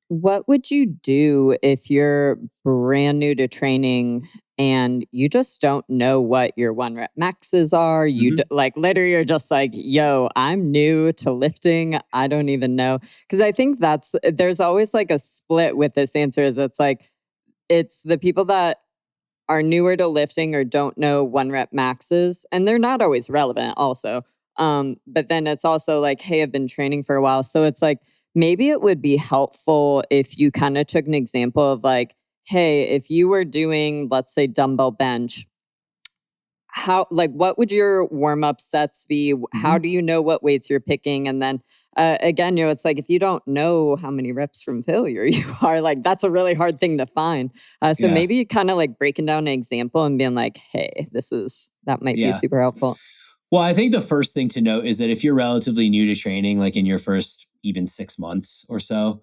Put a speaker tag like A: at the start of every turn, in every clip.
A: What would you do if you're brand new to training and you just don't know what your one rep maxes are?
B: Mhm.
A: Like literally you're just like, yo, I'm new to lifting. I don't even know. Cause I think there's always like a split with this answer is it's like, it's the people that are newer to lifting or don't know one rep maxes, and they're not always relevant also. But then it's also like, hey, I've been training for a while. So it's like, maybe it would be helpful if you kind of took an example of like, hey, if you were doing, let's say, dumbbell bench, how like what would your warm up sets be? How
B: Mhm.
A: do you know what weights you're picking? And then again, it's like if you don't know how many reps from failure you are, like that's a really hard thing to find. So
B: Yeah.
A: maybe kind of like breaking down an example and being like, hey, that might be
B: Yeah.
A: super helpful.
B: Well, I think the first thing to note is that if you're relatively new to training, like in your first even 6 months or so,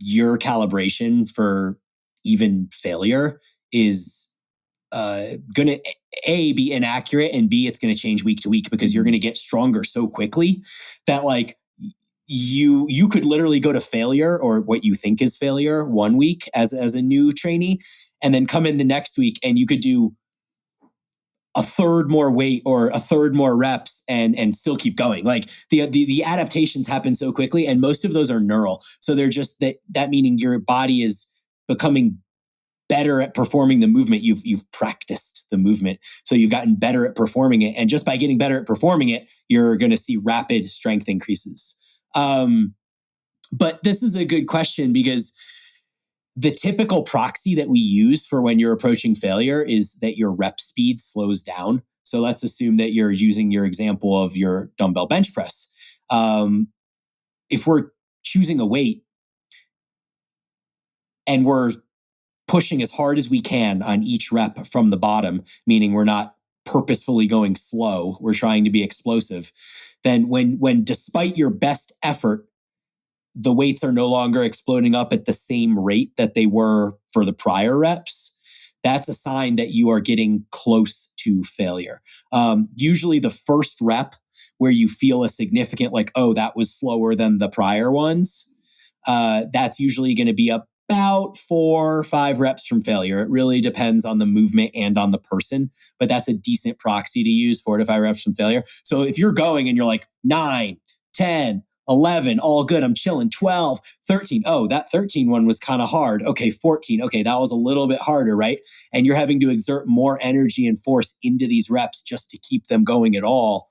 B: your calibration for even failure is going to be inaccurate, and B, it's going to change week to week because you're going to get stronger so quickly that like you could literally go to failure or what you think is failure one week as a new trainee, and then come in the next week and you could do a third more weight or a third more reps and still keep going. Like the adaptations happen so quickly, and most of those are neural. So they're just that meaning your body is becoming better at performing the movement. You've practiced the movement, so you've gotten better at performing it, and just by getting better at performing it, you're going to see rapid strength increases. But this is a good question because the typical proxy that we use for when you're approaching failure is that your rep speed slows down. So let's assume that you're using your example of your dumbbell bench press. If we're choosing a weight and we're pushing as hard as we can on each rep from the bottom, meaning we're not purposefully going slow, we're trying to be explosive, then when despite your best effort, the weights are no longer exploding up at the same rate that they were for the prior reps, that's a sign that you are getting close to failure. Usually the first rep where you feel a significant like, oh, that was slower than the prior ones, that's usually going to be about 4 or 5 reps from failure. It really depends on the movement and on the person, but that's a decent proxy to use, 4 to 5 reps from failure. So if you're going and you're like 9, 10, 11, all good, I'm chilling, 12, 13. Oh, that 13 one was kind of hard. Okay, 14. Okay, that was a little bit harder, right? And you're having to exert more energy and force into these reps just to keep them going at all.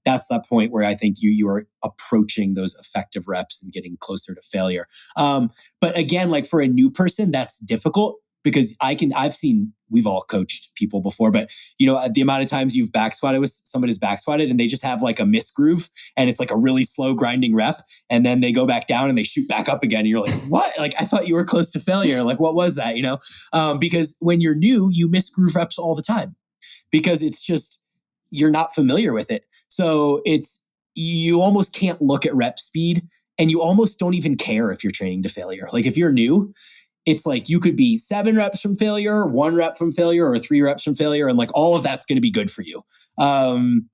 B: That's that point where I think you are approaching those effective reps and getting closer to failure. But again, like for a new person, that's difficult because we've all coached people before, but the amount of times you've back squatted with somebody's back squatted and they just have like a miss groove and it's like a really slow grinding rep. And then they go back down and they shoot back up again. And you're like, what? Like, I thought you were close to failure. Like, what was that? Because when you're new, you miss groove reps all the time because it's just, you're not familiar with it. So you almost can't look at rep speed and you almost don't even care if you're training to failure. Like if you're new, it's like you could be 7 reps from failure, 1 rep from failure, or 3 reps from failure. And like all of that's going to be good for you.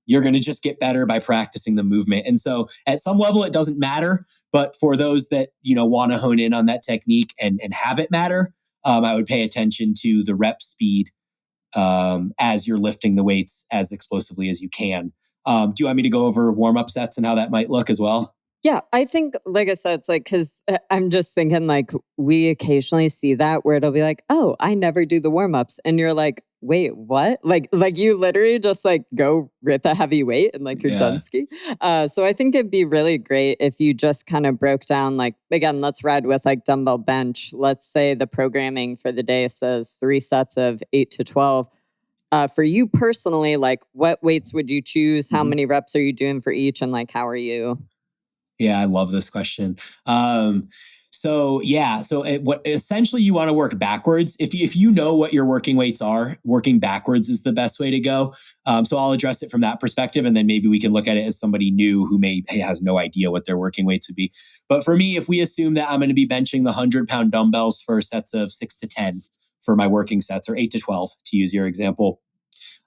B: You're going to just get better by practicing the movement. And so at some level, it doesn't matter. But for those that, want to hone in on that technique and have it matter, I would pay attention to the rep speed as you're lifting the weights as explosively as you can. Do you want me to go over warm-up sets and how that might look as well?
A: Yeah, I think, like I said, it's like, because I'm just thinking, like, we occasionally see that where it'll be like, oh, I never do the warm ups. And you're like, wait, what? Like you literally just like go rip a heavy weight and like you're
B: Yeah.
A: done ski. So I think it'd be really great if you just kind of broke down, like, again, let's ride with like dumbbell bench. Let's say the programming for the day says 3 sets of 8 to 12. For you personally, like, what weights would you choose? How
B: Mhm.
A: many reps are you doing for each? And like, how are you?
B: Yeah, I love this question. So what essentially you want to work backwards. If you know what your working weights are, working backwards is the best way to go. So I'll address it from that perspective, and then maybe we can look at it as somebody new who has no idea what their working weights would be. But for me, if we assume that I'm going to be benching the 100-pound dumbbells for sets of 6 to 10 for my working sets, or 8 to 12 to use your example,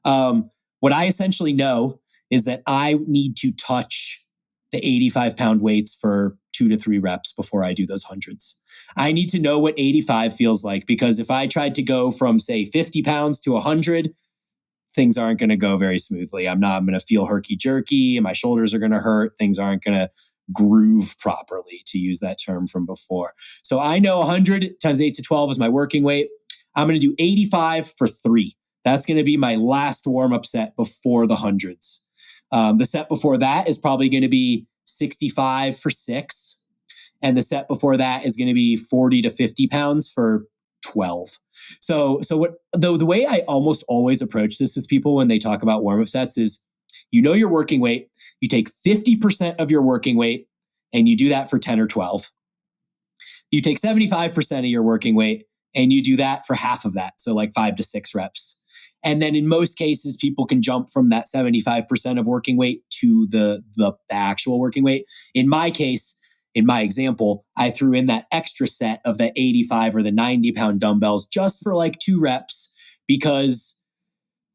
B: what I essentially know is that I need to touch the 85-pound weights for 2 to 3 reps before I do those hundreds. I need to know what 85 feels like, because if I tried to go from, say, 50 pounds to 100, things aren't going to go very smoothly. I'm going to feel herky jerky, and my shoulders are going to hurt. Things aren't going to groove properly, to use that term from before. So I know 100 times 8 to 12 is my working weight. I'm going to do 85 for 3. That's going to be my last warm-up set before the hundreds. The set before that is probably going to be 65 for 6. And the set before that is going to be 40 to 50 pounds for 12. So what the way I almost always approach this with people when they talk about warm-up sets is, your working weight, you take 50% of your working weight and you do that for 10 or 12. You take 75% of your working weight and you do that for half of that. So like 5 to 6 reps. And then in most cases, people can jump from that 75% of working weight to the actual working weight. In my case, in my example, I threw in that extra set of the 85 or the 90 pound dumbbells just for like 2 reps, because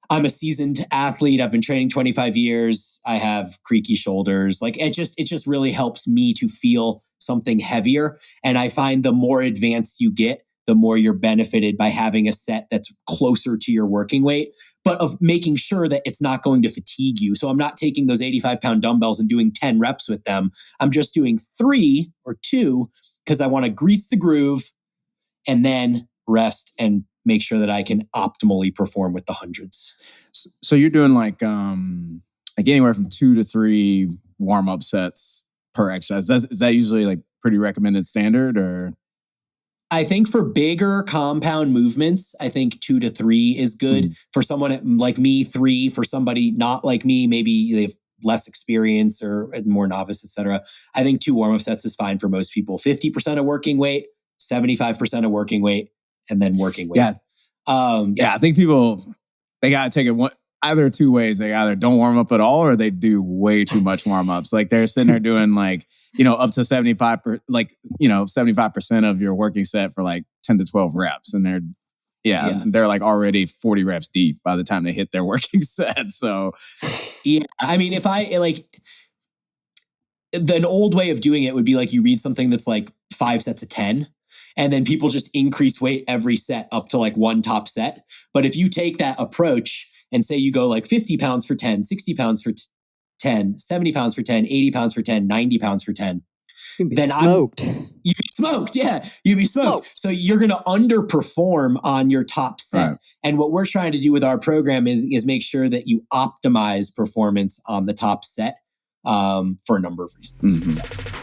B: I'm a seasoned athlete. I've been training 25 years. I have creaky shoulders. Like it just really helps me to feel something heavier. And I find the more advanced you get, the more you're benefited by having a set that's closer to your working weight, but of making sure that it's not going to fatigue you. So I'm not taking those 85 pound dumbbells and doing 10 reps with them. I'm just doing 3 or 2 because I want to grease the groove and then rest and make sure that I can optimally perform with the hundreds.
C: So you're doing like anywhere from 2 to 3 warm-up sets per exercise. Is that usually like pretty recommended standard, or?
B: I think for bigger compound movements, I think 2 to 3 is good. For someone like me, 3. For somebody not like me, maybe they have less experience or more novice, etc. I think 2 warm-up sets is fine for most people. 50% of working weight, 75% of working weight, and then working weight.
C: Yeah. I think people, they got to take it either 2 ways. They either don't warm up at all, or they do way too much warm-ups. Like they're sitting there doing like, up to 75% of your working set for like 10 to 12 reps. And they're like already 40 reps deep by the time they hit their working set. So
B: yeah, I mean, if I like, an old way of doing it would be like you read something that's like 5 sets of 10, and then people just increase weight every set up to like one top set. But if you take that approach and say you go like 50 pounds for 10, 60 pounds for 10, 70 pounds for 10, 80 pounds for 10, 90 pounds for 10,
A: you'd be smoked.
B: You'd be smoked. Yeah, you'd be smoked. So you're going to underperform on your top set. Right. And what we're trying to do with our program is make sure that you optimize performance on the top set for a number of reasons.
C: Mm-hmm.